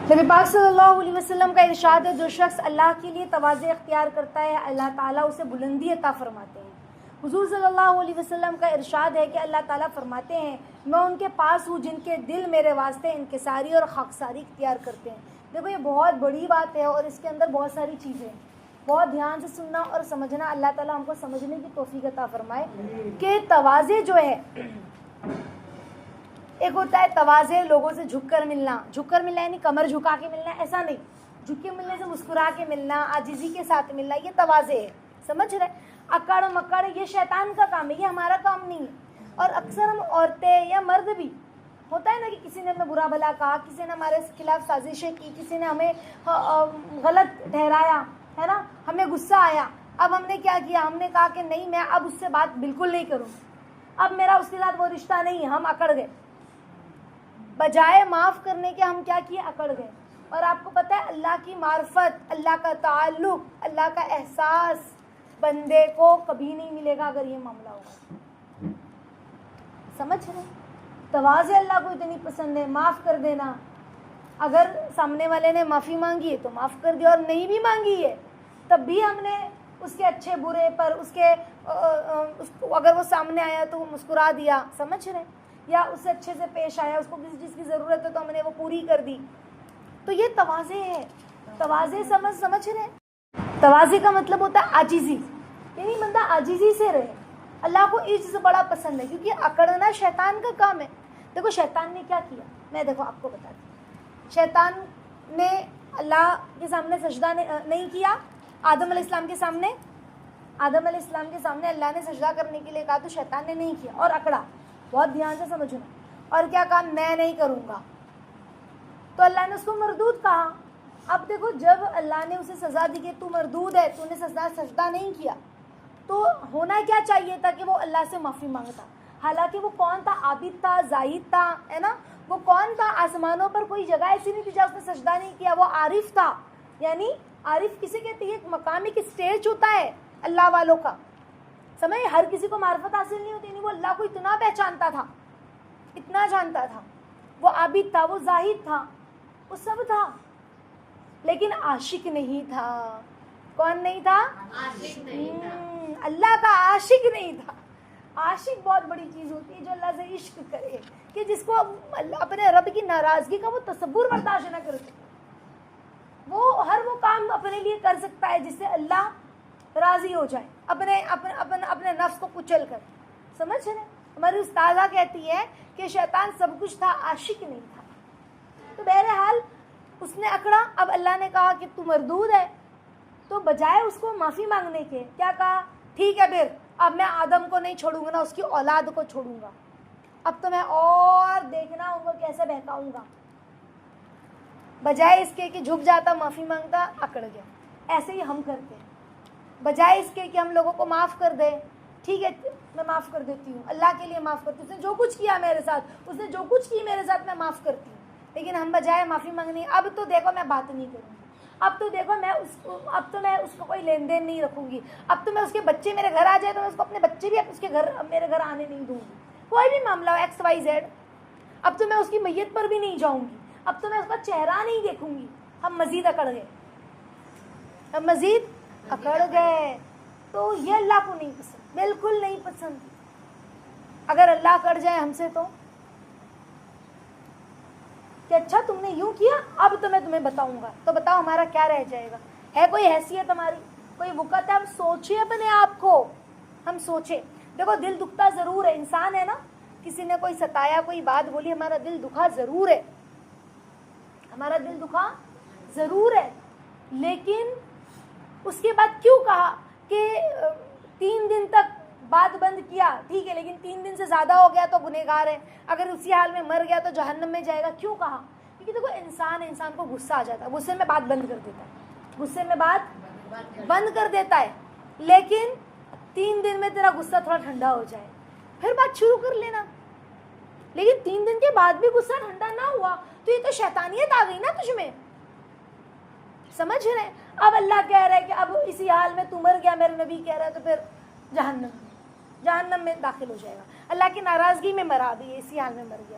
نبی پاک صلی اللہ علیہ وسلم کا ارشاد ہے، جو شخص اللہ کے لیے تواضع اختیار کرتا ہے اللہ تعالیٰ اسے بلندی عطا فرماتے ہیں۔ حضور صلی اللہ علیہ وسلم کا ارشاد ہے کہ اللہ تعالیٰ فرماتے ہیں، میں ان کے پاس ہوں جن کے دل میرے واسطے انکساری اور خاکساری اختیار کرتے ہیں۔ دیکھو یہ بہت بڑی بات ہے اور اس کے اندر بہت ساری چیزیں ہیں، بہت دھیان سے سننا اور سمجھنا۔ اللہ تعالیٰ ہم کو سمجھنے کی توفیق عطا فرمائے کہ تواضع جو ہے، ایک ہوتا ہے تواضع لوگوں سے جھک کر ملنا یعنی کمر جھکا کے ملنا، ایسا نہیں، جھک کے ملنے سے مسکرا کے ملنا، عاجزی کے ساتھ ملنا، یہ تواضع ہے، سمجھ رہے؟ اکڑ مکڑ یہ شیطان کا کام ہے، یہ ہمارا کام نہیں ہے۔ اور اکثر ہم عورتیں یا مرد بھی ہوتا ہے نا کہ کسی نے ہمیں برا بھلا کہا، کسی نے ہمارے خلاف سازشیں کی، کسی نے ہمیں غلط ٹھہرایا ہے نا، ہمیں غصہ آیا، اب ہم نے کیا کیا، ہم نے کہا کہ نہیں میں اب اس سے بات بالکل نہیں کروں، اب میرا اس کے ساتھ وہ رشتہ نہیں ہے، ہم اکڑ گئے۔ بجائے معاف کرنے کے ہم کیا کیے، اکڑ گئے۔ اور آپ کو پتہ ہے اللہ کی معرفت، اللہ کا تعلق، اللہ کا احساس بندے کو کبھی نہیں ملے گا اگر یہ معاملہ ہوگا، سمجھ رہے؟ تواضع اللہ کو اتنی پسند ہے، معاف کر دینا۔ اگر سامنے والے نے معافی مانگی ہے تو معاف کر دیا، اور نہیں بھی مانگی ہے تب بھی ہم نے اس کے اچھے برے پر اگر وہ سامنے آیا تو وہ مسکرا دیا، سمجھ رہے؟ یا اس سے اچھے سے پیش آیا، اس کو کسی چیز کی ضرورت ہے تو ہم نے وہ پوری کر دی، تو یہ تواضع ہے۔ تواضع سمجھ رہے؟ تواضع کا مطلب ہوتا ہے عاجزی، یعنی بندہ عاجزی سے رہے۔ اللہ کو عجز بڑا پسند ہے کیونکہ اکڑنا شیطان کا کام ہے۔ دیکھو شیطان نے کیا کیا، میں دیکھو آپ کو بتاتی ہوں۔ شیطان نے اللہ کے سامنے سجدہ نہیں کیا، آدم علیہ السلام کے سامنے اللہ نے سجدہ کرنے کے لیے کہا تو شیطان نے نہیں کیا اور اکڑا۔ بہت دھیان سے سمجھنا، اور کیا کہا، میں نہیں کروں گا، تو اللہ نے اس کو مردود کہا۔ اب دیکھو جب اللہ نے اسے سزا دی کہ تو مردود ہے، تو نے سجدہ نہیں کیا، تو ہونا کیا چاہیے تھا کہ وہ اللہ سے معافی مانگتا۔ حالانکہ وہ کون تھا، عابد تھا، زاہد تھا، ہے نا، وہ کون تھا، آسمانوں پر کوئی جگہ ایسی نہیں تھی جہاں اس نے سجدہ نہیں کیا، وہ عارف تھا۔ یعنی عارف کسے کہتے ہیں، ایک مقام، ایک اسٹیج ہوتا ہے اللہ والوں کا، سمجھے؟ ہر کسی کو معرفت حاصل نہیں ہوتی، نہیں، وہ اللہ کو اتنا پہچانتا تھا، اتنا جانتا تھا، وہ عابد تھا، وہ زاہد تھا، وہ سب تھا، لیکن عاشق نہیں تھا۔ کون نہیں تھا؟ عاشق نہیں تھا، اللہ کا عاشق نہیں تھا۔ عاشق بہت بڑی چیز ہوتی ہے، جو اللہ سے عشق کرے، کہ جس کو اپنے رب کی ناراضگی کا وہ تصور برداشت نہ کر سکے، وہ ہر وہ کام اپنے لیے کر سکتا ہے جس سے اللہ راضی ہو جائے، اپنے نفس کو کچل کر، سمجھ رہے؟ ہماری استاذہ کہتی ہے کہ شیطان سب کچھ تھا، عاشق نہیں تھا۔ تو بہرحال اس نے اکڑا، اب اللہ نے کہا کہ تو مردود ہے، تو بجائے اس کو معافی مانگنے کے کیا کہا، ٹھیک ہے پھر اب میں آدم کو نہیں چھوڑوں گا، نہ اس کی اولاد کو چھوڑوں گا، اب تو میں اور دیکھنا ان کو کیسے بہکاؤں گا۔ بجائے اس کے کہ جھک جاتا، معافی مانگتا، اکڑ گیا۔ ایسے ہی ہم کرتے ہیں، بجائے اس کے کہ ہم لوگوں کو معاف کر دیں، ٹھیک ہے میں معاف کر دیتی ہوں، اللہ کے لیے معاف کرتی ہوں، اس نے جو کچھ کیا میرے ساتھ، اس نے جو کچھ کی میرے ساتھ میں معاف کرتی ہوں، لیکن ہم بجائے معافی مانگنے، اب تو دیکھو میں بات نہیں کروں گی، اب تو دیکھو میں اس کو کوئی لین دین نہیں رکھوں گی، اب تو میں اس کے بچے میرے گھر آ جائے تو میں اس کو اپنے بچے بھی اس کے گھر میرے گھر آنے نہیں دوں گی، کوئی بھی معاملہ ہو ایکس وائی زیڈ، اب تو میں اس کی میت پر بھی نہیں جاؤں گی، اب تو میں اس کا چہرہ نہیں دیکھوں گی۔ ہم مزید اکڑ گئے، تو یہ اللہ کو نہیں پسند، بالکل نہیں پسند۔ اگر اللہ کر جائے ہم سے تو کہ اچھا تم نے یوں کیا، اب تو میں تمہیں بتاؤں گا، تو بتاؤ ہمارا کیا رہ جائے گا؟ ہے کوئی حیثیت ہماری، کوئی وقت ہے؟ ہم سوچیں اپنے آپ کو، ہم سوچیں۔ دیکھو دل دکھتا ضرور ہے، انسان ہے نا، کسی نے کوئی ستایا، کوئی بات بولی، ہمارا دل دکھا ضرور ہے، ہمارا دل دکھا ضرور ہے، لیکن اس کے بعد کیوں کہا کہ 3 دن تک بات بند کیا، ٹھیک ہے، لیکن 3 دن سے زیادہ ہو گیا تو گنہگار ہے، اگر اسی حال میں مر گیا تو جہنم میں جائے گا، کیوں کہا؟ کیونکہ دیکھو انسان کو غصہ آ جاتا ہے، غصے میں بات بند کر دیتا ہے، غصے میں بات بند کر دیتا ہے، لیکن 3 دن میں تیرا غصہ تھوڑا ٹھنڈا ہو جائے پھر بات شروع کر لینا، لیکن 3 دن کے بعد بھی غصہ ٹھنڈا نہ ہوا تو یہ تو شیطانیت آ گئی نا تجھ میں، سمجھ رہے؟ اب اللہ کہہ رہا ہے کہ اب اسی حال میں تو مر گیا، میرے نبی کہہ رہا ہے، تو پھر جہنم میں داخل ہو جائے گا، اللہ کی ناراضگی میں مرا بھی، اسی حال میں مر گیا،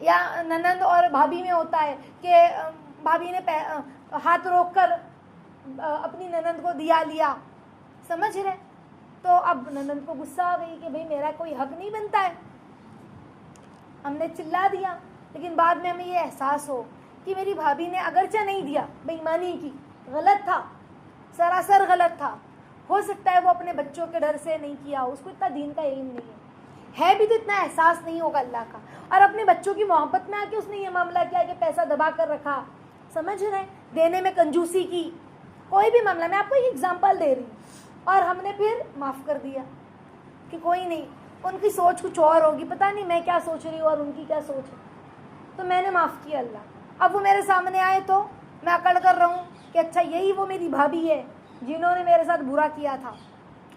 یا ننند اور بھابھی میں ہوتا ہے کہ بھابھی نے ہاتھ روک کر اپنی ننند کو دیا لیا, سمجھ رہے, تو اب ننند کو غصہ آ گئی کہ بھئی میرا کوئی حق نہیں بنتا ہے, ہم نے چلا دیا. لیکن بعد میں ہمیں یہ احساس ہو کہ میری بھابھی نے اگرچہ نہیں دیا, بے ایمانی کی, غلط تھا, سراسر غلط تھا, ہو سکتا ہے وہ اپنے بچوں کے ڈر سے نہیں کیا, اس کو اتنا دین کا علم نہیں ہے بھی تو اتنا احساس نہیں ہوگا اللہ کا, اور اپنے بچوں کی محبت میں آ کے اس نے یہ معاملہ کیا کہ پیسہ دبا کر رکھا, سمجھ رہے, دینے میں کنجوسی کی, کوئی بھی معاملہ, میں آپ کو ایک ایگزامپل دے رہی ہوں, اور ہم نے پھر معاف کر دیا کہ کوئی نہیں, ان کی سوچ کچھ اور ہوگی, پتہ نہیں میں کیا سوچ رہی ہوں اور ان کی کیا سوچ ہے, تو میں نے معاف کیا. اللہ اب وہ میرے سامنے آئے تو میں اکڑ کر رہوں کہ اچھا یہی وہ میری بھابھی ہے جنہوں نے میرے ساتھ برا کیا تھا,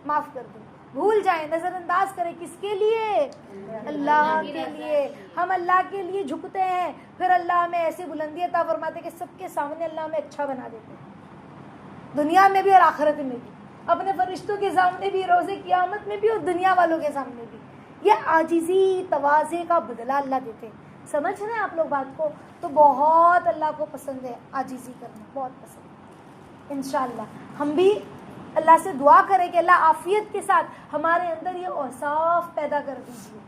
معاف کر دوں, بھول جائیں, نظر انداز کریں, کس کے لیے, اللہ کے لیے. ہم اللہ کے لیے جھکتے ہیں, پھر اللہ ہمیں ایسی بلندی عطا فرماتے کہ سب کے سامنے اللہ ہمیں اچھا بنا دیتے ہیں, دنیا میں بھی اور آخرت میں بھی, اپنے فرشتوں کے سامنے بھی, روز قیامت میں بھی, اور دنیا والوں کے سامنے بھی. یہ عاجزی تواضع کا بدلہ اللہ دیتے ہیں. سمجھ رہے ہیں آپ لوگ بات کو؟ تو بہت اللہ کو پسند ہے عاجزی کرنا, بہت پسند ہے. انشاءاللہ ہم بھی اللہ سے دعا کریں کہ اللہ عافیت کے ساتھ ہمارے اندر یہ اوصاف پیدا کر دیجیے.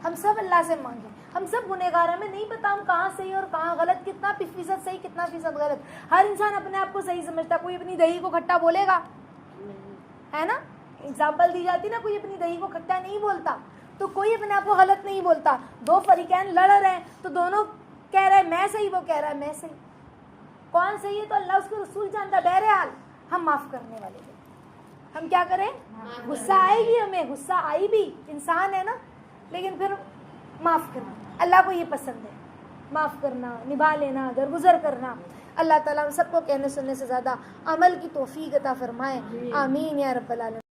ہم سب اللہ سے مانگیں, ہم سب گنہگار, ہمیں نہیں پتا ہم کہاں صحیح اور کہاں غلط, کتنا فیصد صحیح کتنا فیصد غلط. ہر انسان اپنے آپ کو صحیح سمجھتا, کوئی اپنی دہی کو کھٹا بولے گا, ہے نا, اگزامپل دی جاتی نا, کوئی اپنی دہی کو کھٹا نہیں بولتا, تو کوئی اپنے آپ کو غلط نہیں بولتا. دو فریقین لڑ رہے ہیں تو دونوں کہہ رہے ہیں میں صحیح, وہ کہہ رہا ہے میں صحیح, کون صحیح ہے تو اللہ اس کے رسول جانتا. بہرحال ہم معاف کرنے والے ہیں. ہم کیا کریں, غصہ آئے گی ہمیں, غصہ آئی بھی, انسان ہے نا, لیکن پھر معاف کرنا, اللہ کو یہ پسند ہے, معاف کرنا, نبھا لینا, درگزر کرنا. اللہ تعالیٰ ہم سب کو کہنے سننے سے زیادہ عمل کی توفیق عطا فرمائے, آمین یا رب العالمین.